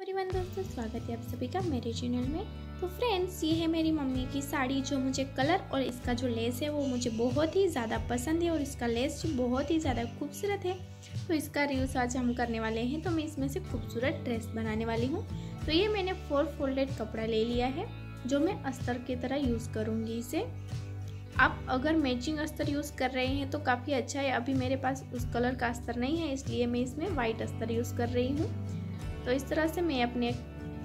Everyone दोस्तों, स्वागत है आप सभी का मेरे चैनल में। तो फ्रेंड्स, ये है मेरी मम्मी की साड़ी जो मुझे कलर और इसका जो लेस है वो मुझे बहुत ही ज़्यादा पसंद है और इसका लेस जो बहुत ही ज़्यादा खूबसूरत है। तो इसका रिव्यूज आज हम करने वाले हैं। तो मैं इसमें से खूबसूरत ड्रेस बनाने वाली हूँ। तो ये मैंने 4 फोल्डेड कपड़ा ले लिया है जो मैं अस्तर की तरह यूज़ करूँगी इसे। आप अगर मैचिंग अस्तर यूज़ कर रहे हैं तो काफ़ी अच्छा है। अभी मेरे पास उस कलर का अस्तर नहीं है, इसलिए मैं इसमें वाइट अस्तर यूज़ कर रही हूँ। तो इस तरह से मैं अपने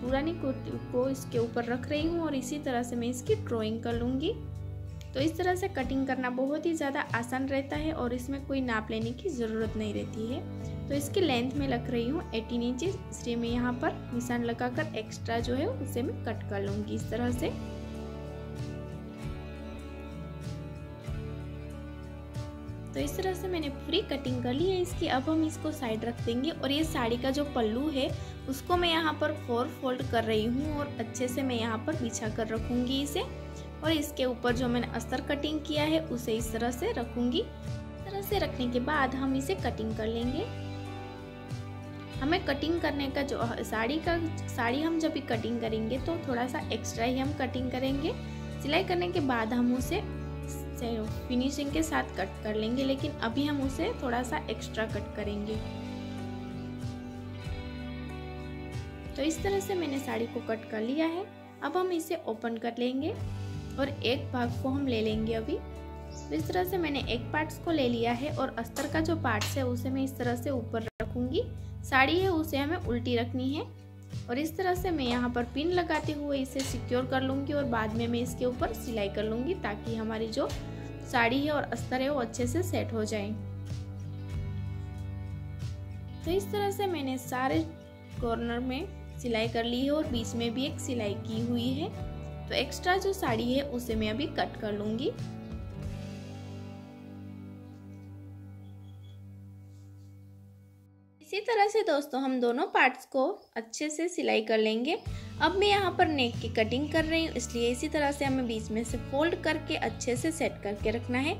पुरानी कुर्ती को इसके ऊपर रख रही हूँ और इसी तरह से मैं इसकी ड्राइंग कर लूँगी। तो इस तरह से कटिंग करना बहुत ही ज़्यादा आसान रहता है और इसमें कोई नाप लेने की ज़रूरत नहीं रहती है। तो इसकी लेंथ में रख रही हूँ 18 इंचेस, इसलिए मैं यहाँ पर निशान लगाकर एक्स्ट्रा जो है उसे मैं कट कर लूँगी इस तरह से। तो इस तरह से मैंने पूरी कटिंग कर ली है इसकी। अब हम इसको साइड रख देंगे और ये साड़ी का जो पल्लू है उसको मैं यहाँ पर 4 फोल्ड कर रही हूँ और अच्छे से मैं यहाँ पर बिछा कर रखूँगी इसे। और इसके ऊपर जो मैंने अस्तर कटिंग किया है उसे इस तरह से रखूँगी। इस तरह से रखने के बाद हम इसे कटिंग कर लेंगे। हमें कटिंग करने का जो साड़ी हम जब भी कटिंग करेंगे तो थोड़ा सा एक्स्ट्रा ही हम कटिंग करेंगे। सिलाई करने के बाद हम उसे फिनिशिंग के साथ कट कर लेंगे, लेकिन अभी हम उसे थोड़ा सा एक्स्ट्रा कट करेंगे। तो इस तरह से मैंने साड़ी को कट कर लिया है। अब हम इसे ओपन कर लेंगे और एक भाग को हम ले लेंगे अभी। तो इस तरह से मैंने एक पार्ट्स को ले लिया है और अस्तर का जो पार्ट्स है उसे मैं इस तरह से ऊपर रखूंगी। साड़ी है उसे हमें उल्टी रखनी है और इस तरह से मैं यहाँ पर पिन लगाते हुए इसे सिक्योर कर लूँगी और बाद में मैं इसके ऊपर सिलाई कर लूँगी ताकि हमारी जो साड़ी है और अस्तर है वो अच्छे से सेट हो जाए। तो इस तरह से मैंने सारे कॉर्नर में सिलाई कर ली है और बीच में भी एक सिलाई की हुई है। तो एक्स्ट्रा जो साड़ी है उसे मैं अभी कट कर लूँगी। इसी तरह से दोस्तों हम दोनों पार्ट्स को अच्छे से सिलाई कर लेंगे। अब मैं यहाँ पर नेक की कटिंग कर रही हूँ, इसलिए इसी तरह से हमें बीच में से फोल्ड करके अच्छे से सेट करके रखना है।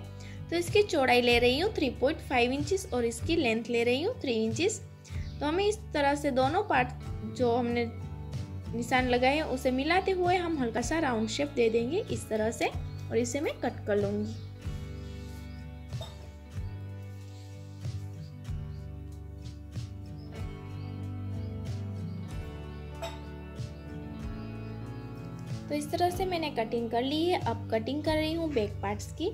तो इसकी चौड़ाई ले रही हूँ 3.5 इंचेस और इसकी लेंथ ले रही हूँ 3 इंचेस। तो हमें इस तरह से दोनों पार्ट जो हमने निशान लगाए हैं उसे मिलाते हुए हम हल्का सा राउंड शेप दे देंगे इस तरह से और इसे मैं कट कर लूँगी। तो इस तरह से मैंने कटिंग कर ली है। अब कटिंग कर रही हूँ बैक पार्ट्स की।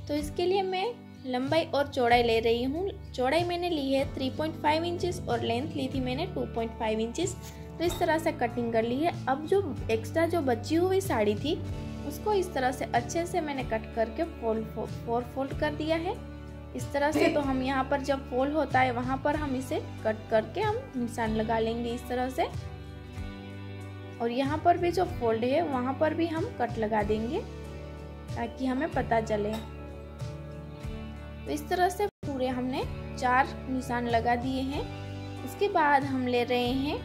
तो इसके लिए मैं लंबाई और चौड़ाई ले रही हूँ। चौड़ाई मैंने ली है 3.5 इंचेस और लेंथ ली थी मैंने 2.5 इंचेस। तो इस तरह से कटिंग कर ली है। अब जो एक्स्ट्रा जो बची हुई साड़ी थी उसको इस तरह से अच्छे से मैंने कट करके फोल्ड कर दिया है इस तरह से। तो हम यहाँ पर जब फोल्ड होता है वहाँ पर हम इसे कट करके हम निशान लगा लेंगे इस तरह से। और यहाँ पर भी जो फोल्ड है वहाँ पर भी हम कट लगा देंगे ताकि हमें पता चले। तो इस तरह से पूरे हमने 4 निशान लगा दिए हैं। उसके बाद हम ले रहे हैं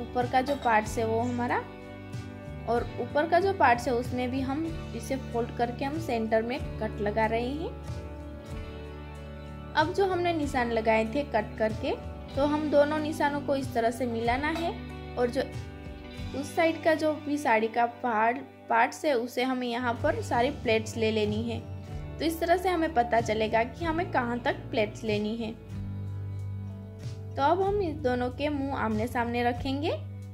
ऊपर का जो पार्ट है वो हमारा, और ऊपर का जो पार्ट है उसमें भी हम इसे फोल्ड करके हम सेंटर में कट लगा रहे हैं। अब जो हमने निशान लगाए थे कट करके, तो हम दोनों निशानों को इस तरह से मिलाना है और जो उस साइड का जो भी साड़ी का पार्ट्स है उसे हमें यहाँ पर सारी प्लेट्स ले लेनी है। तो इस तरह से हमें पता चलेगा कि हमें कहाँ तक प्लेट्स लेनी है। तो अब हम इस दोनों के मुंह आमने सामने रखेंगे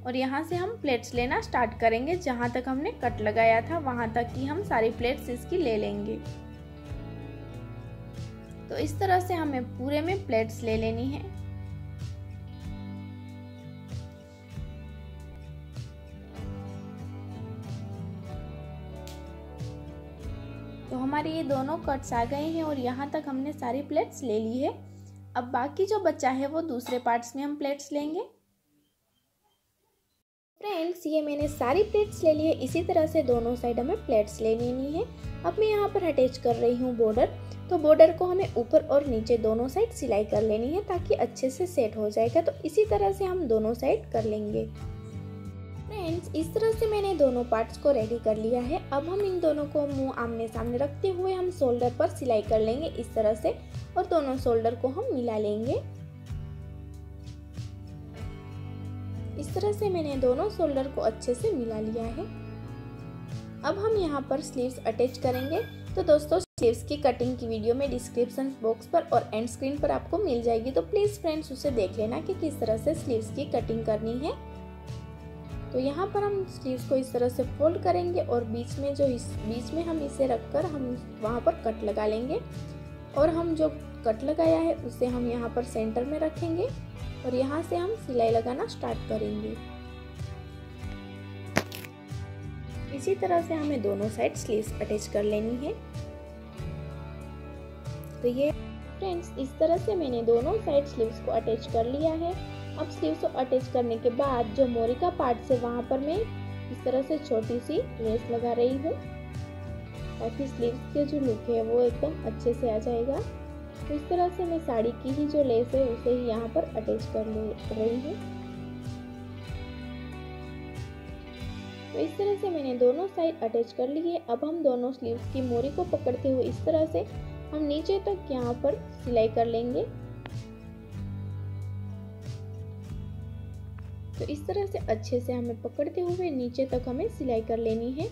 और यहाँ से हम प्लेट्स लेना स्टार्ट करेंगे। जहाँ तक हमने कट लगाया था वहाँ तक ही हम सारी प्लेट्स इसकी ले लेंगे। तो इस तरह से हमें पूरे में प्लेट्स ले लेनी है। तो हमारे ये दोनों कट्स आ गए हैं और यहाँ तक हमने सारी प्लेट्स ले ली है। अब बाकी जो बचा है वो दूसरे पार्ट्स में हम प्लेट्स लेंगे। फ्रेंड्स, ये मैंने सारी प्लेट्स ले ली है। इसी तरह से दोनों साइड हमें प्लेट्स ले लेनी है। अब मैं यहाँ पर अटैच कर रही हूँ बॉर्डर। तो बॉर्डर को हमें ऊपर और नीचे दोनों साइड सिलाई कर लेनी है ताकि अच्छे से सेट हो जाएगा। तो इसी तरह से हम दोनों साइड कर लेंगे। फ्रेंड्स, इस तरह से मैंने दोनों पार्ट्स को रेडी कर लिया है। अब हम इन दोनों को मुंह आमने सामने रखते हुए हम शोल्डर पर सिलाई कर लेंगे इस तरह से और दोनों शोल्डर को हम मिला लेंगे। इस तरह से मैंने दोनों शोल्डर को अच्छे से मिला लिया है। अब हम यहाँ पर स्लीव्स अटैच करेंगे। तो दोस्तों स्लीव्स की कटिंग की वीडियो में डिस्क्रिप्शन बॉक्स पर और एंड स्क्रीन पर आपको मिल जाएगी, तो प्लीज़ फ्रेंड्स उसे देख लेना कि किस तरह से स्लीव्स की कटिंग करनी है। तो यहाँ पर हम स्लीव्स को इस तरह से फोल्ड करेंगे और बीच में हम इसे रखकर हम वहाँ पर कट लगा लेंगे और हम जो कट लगाया है उसे हम यहाँ पर सेंटर में रखेंगे और यहाँ से हम सिलाई लगाना स्टार्ट करेंगे। इसी तरह से हमें दोनों साइड स्लीव्स अटैच कर लेनी है। तो ये फ्रेंड्स इस तरह से मैंने दोनों साइड स्लीव्स को अटैच कर लिया है। अब स्लीव्स को अटैच करने के बाद जो मोरी का पार्ट से वहाँ पर मैं इस तरह से छोटी सी लेस लगा रही हूँ ताकि स्लीव्स के जो लुक है वो एकदम अच्छे से आ जाएगा। तो इस तरह से मैं साड़ी की ही जो लेस है उसे ही यहाँ पर अटैच कर रही हूँ। तो इस तरह से मैंने दोनों साइड अटैच कर ली है। अब हम दोनों स्लीव्स की मोरी को पकड़ते हुए इस तरह से हम नीचे तक यहाँ पर सिलाई कर लेंगे। तो इस तरह से अच्छे से हमें पकड़ते हुए नीचे तक हमें सिलाई कर लेनी है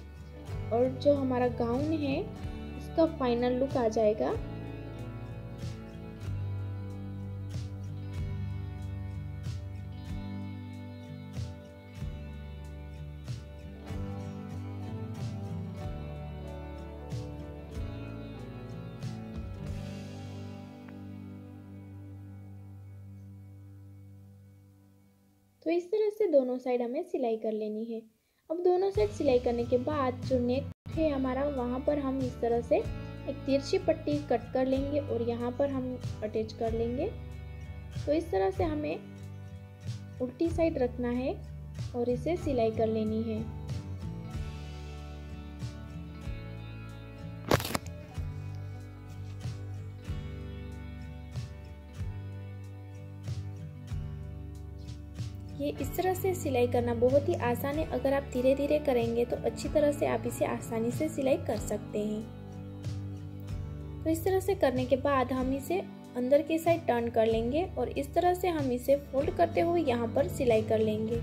और जो हमारा गाउन है इसका फाइनल लुक आ जाएगा। तो इस तरह से दोनों साइड हमें सिलाई कर लेनी है। अब दोनों साइड सिलाई करने के बाद जो नेक है हमारा वहाँ पर हम इस तरह से एक तिरछी पट्टी कट कर लेंगे और यहाँ पर हम अटैच कर लेंगे। तो इस तरह से हमें उल्टी साइड रखना है और इसे सिलाई कर लेनी है। ये इस तरह से सिलाई करना बहुत ही आसान है। अगर आप धीरे धीरे करेंगे तो अच्छी तरह से आप इसे आसानी से सिलाई कर सकते हैं। तो इस तरह से करने के बाद हम इसे अंदर की साइड टर्न कर लेंगे और इस तरह से हम इसे फोल्ड करते हुए यहाँ पर सिलाई कर लेंगे।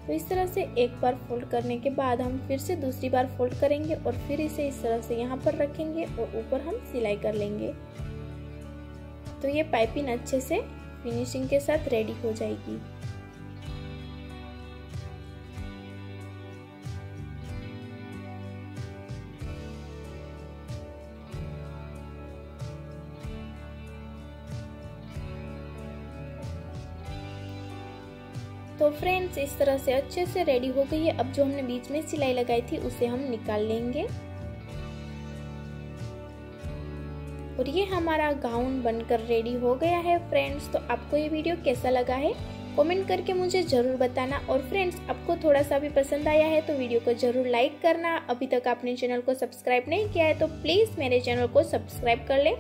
तो इस तरह से एक बार फोल्ड करने के बाद हम फिर से दूसरी बार फोल्ड करेंगे और फिर इसे इस तरह से यहाँ पर रखेंगे और ऊपर हम सिलाई कर लेंगे। तो ये पाइपिंग अच्छे से फिनिशिंग के साथ रेडी हो जाएगी। तो फ्रेंड्स इस तरह से अच्छे से रेडी हो गई है। अब जो हमने बीच में सिलाई लगाई थी उसे हम निकाल लेंगे और ये हमारा गाउन बनकर रेडी हो गया है। फ्रेंड्स तो आपको ये वीडियो कैसा लगा है कमेंट करके मुझे ज़रूर बताना। और फ्रेंड्स आपको थोड़ा सा भी पसंद आया है तो वीडियो को ज़रूर लाइक करना। अभी तक आपने चैनल को सब्सक्राइब नहीं किया है तो प्लीज़ मेरे चैनल को सब्सक्राइब कर लें।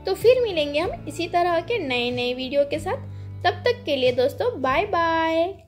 तो फिर मिलेंगे हम इसी तरह के नए वीडियो के साथ। तब तक के लिए दोस्तों बाय बाय।